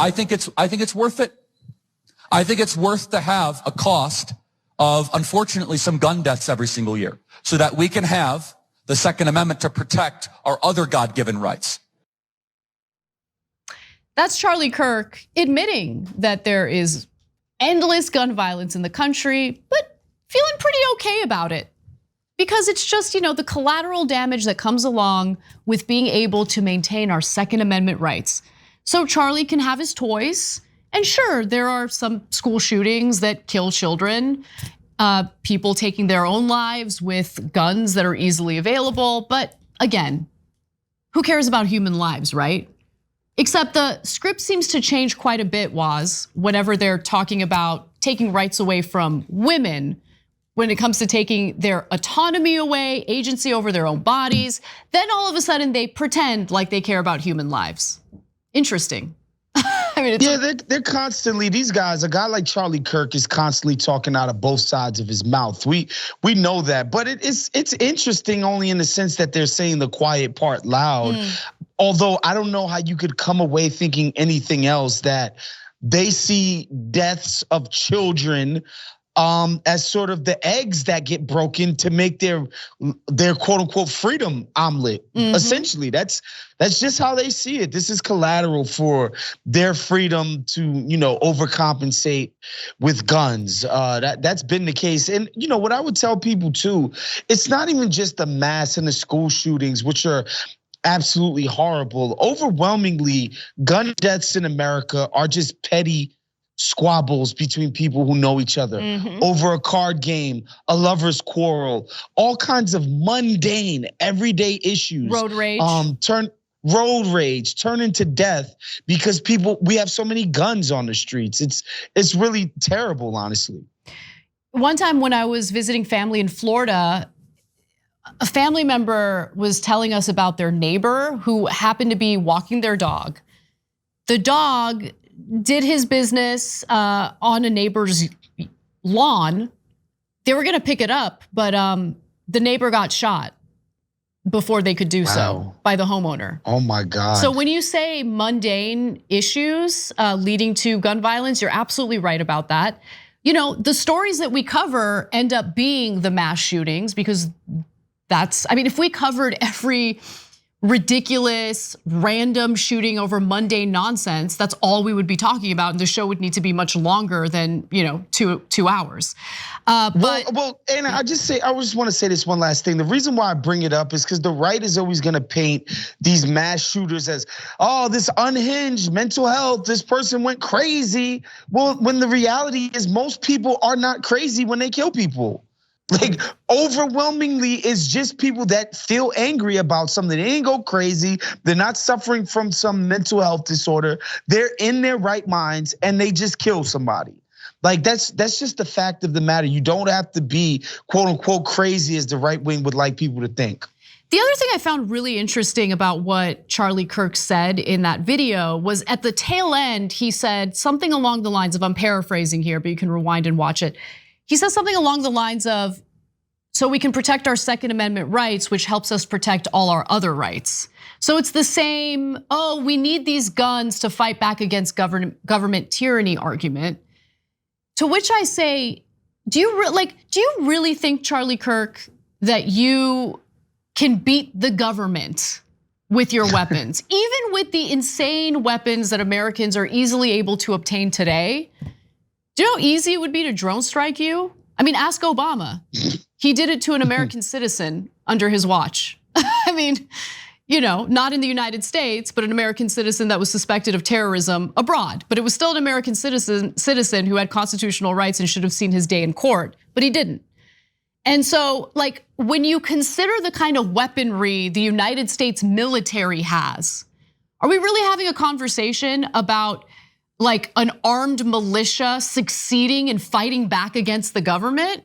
I think it's worth it. I think it's worth to have a cost of, unfortunately, some gun deaths every single year so that we can have the Second Amendment to protect our other God-given rights. That's Charlie Kirk admitting that there is endless gun violence in the country, but feeling pretty okay about it. Because it's just, the collateral damage that comes along with being able to maintain our Second Amendment rights. So Charlie can have his toys. And sure, there are some school shootings that kill children, people taking their own lives with guns that are easily available. But again, who cares about human lives, right? Except the script seems to change quite a bit, Waz, whenever they're talking about taking rights away from women, when it comes to taking their autonomy away, agency over their own bodies. Then all of a sudden they pretend like they care about human lives. Interesting. I mean, they're constantly, these guys, a guy like Charlie Kirk is constantly talking out of both sides of his mouth. We know that, but it's interesting only in the sense that they're saying the quiet part loud. Although I don't know how you could come away thinking anything else, that they see deaths of children as sort of the eggs that get broken to make their quote unquote freedom omelet. Essentially, that's just how they see it. This is collateral for their freedom to, overcompensate with guns. That's been the case. And what I would tell people too, it's not even just the mass and the school shootings, which are absolutely horrible. Overwhelmingly, gun deaths in America are just petty squabbles between people who know each other over a card game, a lover's quarrel, all kinds of mundane, everyday issues. Road rage. Road rage turn into death because we have so many guns on the streets. It's really terrible, honestly. One time when I was visiting family in Florida, a family member was telling us about their neighbor who happened to be walking their dog. The dog did his business on a neighbor's lawn. They were gonna pick it up, but the neighbor got shot before they could do so by the homeowner. Oh my God. So when you say mundane issues leading to gun violence, you're absolutely right about that. The stories that we cover end up being the mass shootings because if we covered every ridiculous, random shooting over mundane nonsense, that's all we would be talking about, and the show would need to be much longer than 2 hours. Well, and I just want to say this one last thing. The reason why I bring it up is because the right is always going to paint these mass shooters as, this unhinged mental health. This person went crazy. Well, when the reality is most people are not crazy when they kill people. Like overwhelmingly, it's just people that feel angry about something. They didn't go crazy. They're not suffering from some mental health disorder. They're in their right minds and they just kill somebody. Like that's just the fact of the matter. You don't have to be quote unquote crazy as the right wing would like people to think. The other thing I found really interesting about what Charlie Kirk said in that video was at the tail end, he said something along the lines of, I'm paraphrasing here, but you can rewind and watch it. He says something along the lines of, so we can protect our Second Amendment rights, which helps us protect all our other rights. So it's the same, we need these guns to fight back against government tyranny argument. To which I say, do you really think, Charlie Kirk, that you can beat the government with your weapons? Even with the insane weapons that Americans are easily able to obtain today? Do you know how easy it would be to drone strike you? I mean, ask Obama. He did it to an American citizen under his watch. I mean, not in the United States, but an American citizen that was suspected of terrorism abroad. But it was still an American citizen who had constitutional rights and should have seen his day in court, but he didn't. And so, when you consider the kind of weaponry the United States military has, are we really having a conversation about an armed militia succeeding in fighting back against the government?